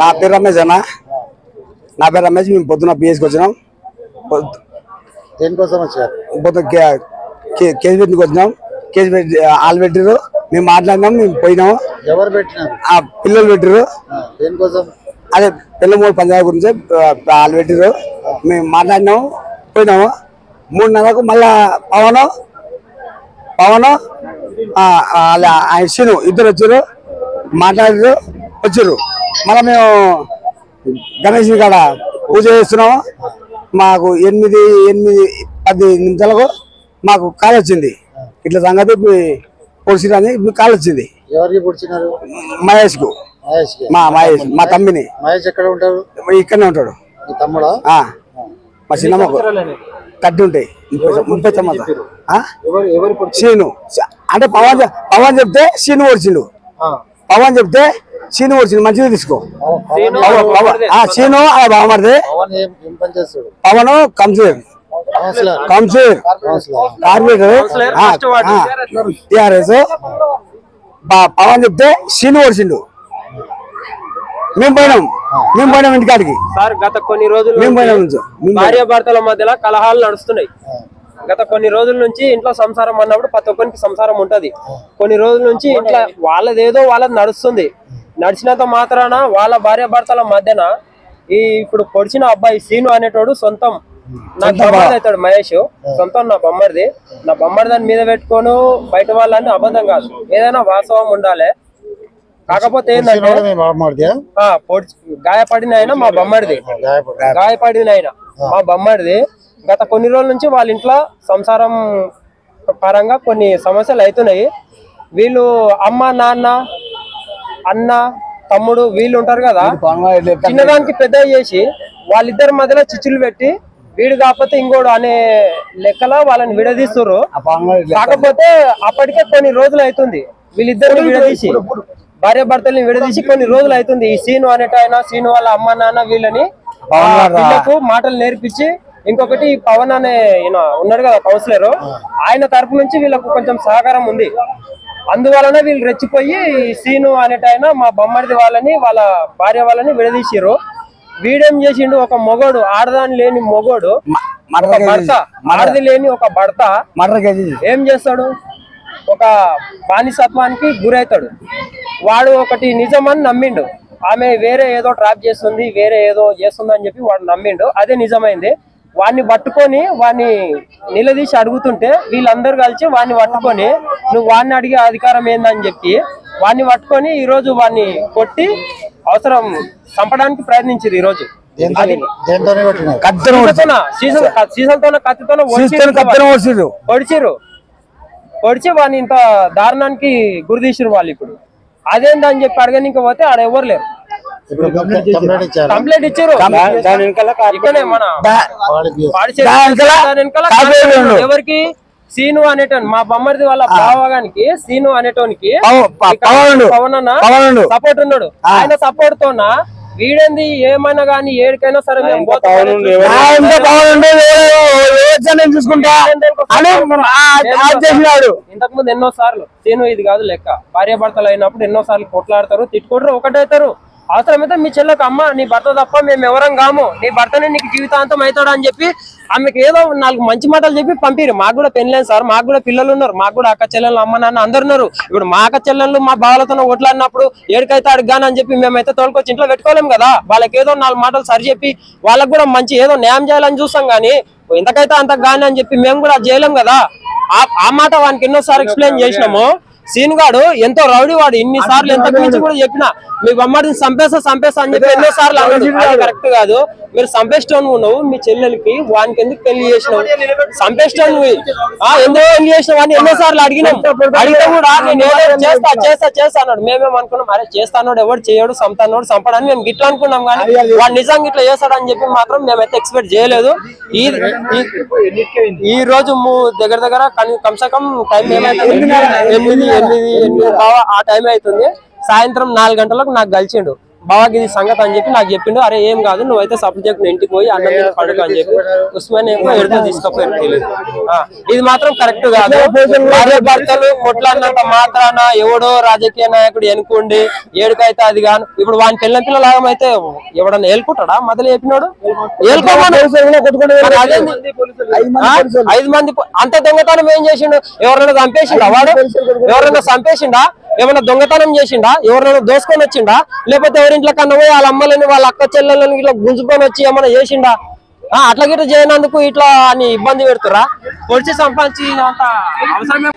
నా పేరు రమేష్ అన్న. నా పేరు రమేష్. మేము పొద్దున పిఎస్కి వచ్చినాం. దేనికోసం వచ్చారు? పొద్దున కేజీ పెట్టికి వచ్చినాం. కేజీ పెట్టి ఆలు పెట్టిరు. మేము మాట్లాడినాం. మేము పోయినాము. ఎవరు పెట్టినారు? ఆ పిల్లలు పెట్టిరు. దేనికోసం? అదే పిల్లమూడు పంచాయతీ గురించి ఆలు పెట్టిరు. మేము మాట్లాడినాము, పోయినాము. 3:30కు మళ్ళా పవన్ ఆయన సీను ఇద్దరు వచ్చారు, మాట్లాడారు, వచ్చారు. మళ్ళీ మేము గణేష్ కాడ పూజ చేస్తున్నాము. మాకు 8-10 నిమిషాలకు మాకు కాల్ వచ్చింది. ఇట్లా సంగతి పొడిచిరని కాల్ వచ్చింది. ఎవరికి పొడిచినారు? మహేష్కు. మహేష్ మా తమ్మిని. మహేష్ ఎక్కడ ఉంటాడు? ఇక్కడనే ఉంటాడు. తమ్ముడా? మా చిన్నమ్మకు కట్టి ఉంటాయి 30 సంవత్సరాలు. సీను అంటే పవన్ చెప్తే సీను ఓడిచిండు. పవన్ చెప్తే సీను ఓడిచిండు. మంచిగా తీసుకో. సీను బాగుమరిది. పవన్ కంసీర్ కార్పొరేటర్ టిఆర్ఎస్. పవన్ చెప్తే సీను ఓడిచిండు. మేము పోయినాం ఇంటికాడికి. సార్ గత కొన్ని రోజులు భార్య భర్తల మధ్యలో కలహాలు నడుస్తున్నాయి. గత కొన్ని రోజుల నుంచి ఇంట్లో సంసారం అన్నప్పుడు ప్రతి ఒక్కరికి సంసారం ఉంటది. కొన్ని రోజుల నుంచి ఇంట్లో వాళ్ళదేదో వాళ్ళది నడుస్తుంది. నడిచినంత మాత్రాన వాళ్ళ భార్య భర్తల మధ్యన ఇప్పుడు పొడిచిన అబ్బాయి సీను అనేటోడు సొంతం నాకు బొమ్మది అవుతాడు. మహేష్ సొంతం నా బొమ్మడిది. నా బొమ్మడి దాని మీద పెట్టుకోను బయట వాళ్ళని అబద్ధం కాదు, ఏదైనా వాస్తవం ఉండాలి. కాకపోతే ఏంటంటే గాయపడిన ఆయన మా బొమ్మడిది. గాయపడిన ఆయన మా బొమ్మడిది. గత కొన్ని రోజుల నుంచి వాళ్ళ ఇంట్లో సంసారం పరంగా కొన్ని సమస్యలు అవుతున్నాయి. వీళ్ళు అమ్మ నాన్న అన్న తమ్ముడు వీళ్ళు ఉంటారు కదా, చిన్నదానికి పెద్ద చేసి వాళ్ళిద్దరి మధ్యలో చిచ్చులు పెట్టి వీడు కాకపోతే ఇంకోడు అనే లెక్కలో వాళ్ళని విడదీస్తున్నారు. కాకపోతే అప్పటికే కొన్ని రోజులు అవుతుంది వీళ్ళిద్దరిని విడదీసి, భార్య భర్తల్ని విడదీసి కొన్ని రోజులు అవుతుంది. ఈ సీను అనేటాయన సీను వాళ్ళ అమ్మ నాన్న వీళ్ళని వీళ్ళకు మాటలు నేర్పించి, ఇంకొకటి పవన్ అనే ఉన్నాడు కదా కౌన్సిలర్, ఆయన తరపు నుంచి వీళ్ళకు కొంచెం సహకారం ఉంది. అందువలన వీళ్ళు రెచ్చిపోయి సీను అనేటాయన మా బొమ్మడిది వాళ్ళని వాళ్ళ భార్య వాళ్ళని విడదీసిరు. వీడేం చేసిండు, ఒక మొగోడు ఆడదాని లేని మొగోడు, ఒక భర్త ఆడది లేని ఒక భర్త ఏం చేస్తాడు, ఒక బానిసత్వానికి గురవుతాడు. వాడు ఒకటి నిజమని నమ్మిండు. ఆమె వేరే ఏదో ట్రాప్ చేస్తుంది, వేరే ఏదో చేస్తుంది అని చెప్పి వాడు నమ్మిండు. అదే నిజమైంది. వాడిని పట్టుకొని వాడిని నిలదీసి అడుగుతుంటే వీళ్ళందరూ కలిసి వాడిని పట్టుకొని నువ్వు వాడిని అడిగే అధికారం ఏందని చెప్పి వాడిని పట్టుకొని ఈ రోజు వాడిని కొట్టి అవసరం చంపడానికి ప్రయత్నించారు. ఈ రోజు పొడిచి వాడిని ఇంత దారుణానికి గురి తీసిరు వాళ్ళు. ఇప్పుడు అదేందని చెప్పి అడగనికి పోతే ఆడ ఎవరు లేరు. కంప్లైంట్ ఇచ్చారు. ఇక్కడే మన ఎవరికి, సీను అనేటోని మా బొమ్మరిది వాళ్ళ బావగానికి సీను అనేటోనికి పవన్ అన్న సపోర్ట్ ఉన్నాడు. ఆయన సపోర్ట్ తోన వీడేంది ఏమైనా గానీ ఏడికైనా సరే మేము ఇంతకు ముందు ఎన్నో సార్లు సీను ఇది కాదు లెక్క, భార్య భర్తలు అయినప్పుడు ఎన్నో సార్లు కొట్లాడతారు, తిట్టుకుంటారు, ఒకటవుతారు. అవసరమైతే మీ చెల్లెకు అమ్మ నీ భర్త తప్ప మేము ఎవరం కాము, నీ భర్తనే నీకు జీవితాంతం అవుతాడు అని చెప్పి ఆమెకి ఏదో 4 మంచి మాటలు చెప్పి పంపిరు. మాకు కూడా పెళ్ళలేదు సార్, మాకు కూడా పిల్లలు ఉన్నారు, మాకు కూడా అక్క చెల్లెళ్ళు అమ్మ నాన్న అందరు ఉన్నారు. ఇప్పుడు మా అక్క చెల్లెళ్ళు మా బావలతో ఒట్లాడినప్పుడు ఏడికైతే అడిగాను అని చెప్పి మేమైతే తోలుకొచ్చి ఇంట్లో పెట్టుకోలేము కదా. వాళ్ళకి ఏదో 4 మాటలు సరి చెప్పి వాళ్ళకి కూడా మంచి ఏదో న్యాయం చేయాలని చూస్తాం కానీ ఇంతకైతే అంతకు గాని అని చెప్పి మేము కూడా చేయలేం కదా. ఆ మాట వానికి ఎన్నోసార్లు ఎక్స్ప్లెయిన్ చేసినాము. సీన్ గాడు ఎంతో రౌడీ వాడు, ఇన్ని సార్లు ఎంత మించి కూడా చెప్పినా మీ బొమ్మడిని చంపేస్తా అని చెప్పి ఎన్నో సార్లు అన్నాడు. కరెక్ట్ కాదు. మీరు చంపేస్తాను నువ్వు మీ చెల్లెలకి వానికి ఎందుకు పెళ్లి చేసినావు, చంపేస్తాను నువ్వు ఎందుకు పెళ్లి చేసినావు అని ఎన్నో సార్లు అడిగినాం. అడిగితే కూడా నేను ఏదో చేస్తా అన్నాడు. మేమేం అనుకున్నాం, అరే చేస్తానోడు ఎవడు చేయడు, చంపుతానోడు చంపడని మేము గిట్లా అనుకున్నాం. కానీ వాడు నిజంగా ఇట్లా చేస్తాడని చెప్పి మాత్రం మేమైతే ఎక్స్పెక్ట్ చేయలేదు. ఈ రోజు దగ్గర కమ్సకం టైం ఏమైతుంది 8 ఆ టైం అవుతుంది. సాయంత్రం 4 గంటలకు నాకు కలిసిండు. బావాకి ఇది సంగతి అని చెప్పి నాకు చెప్పిండు. అరే ఏం కాదు నువ్వైతే సబ్జెక్ట్ ఇంటికి పోయి అన్నం తిని పండుగ అని చెప్పి ఉస్మాన్ ఏమో ఎడుతూ తీసుకుపోయారు. ఇది మాత్రం కరెక్ట్ కాదు. భార్య భర్తలు కొట్లాడినంత మాత్రాన ఎవడో రాజకీయ నాయకుడు ఎన్నుకోండి ఏడుకైతే అది కాను. ఇప్పుడు వాని పిల్లల పిల్లలాగం అయితే ఎవడన్నా ఏలుకుంటాడా? మొదలు చెప్పినాడు ఏలుకోమని 5 మంది అంత దొంగతనం ఏం చేసిండు? ఎవరైనా చంపేసిండా? వాడు ఎవరైనా చంపేసిండా? ఏమైనా దొంగతనం చేసిండా? ఎవరైనా దోసుకొని వచ్చిండా? లేకపోతే ఎవరింట్లో కన్నా పోయి వాళ్ళ అమ్మలని వాళ్ళ అక్క చెల్లెలని ఇట్లా గుంజుకొని వచ్చి ఏమైనా చేసిండా? అట్లా గిట్లా చేయనందుకు ఇట్లా అని ఇబ్బంది పెడుతురా? పొడిచి సంపాదించినంత అవసరమే.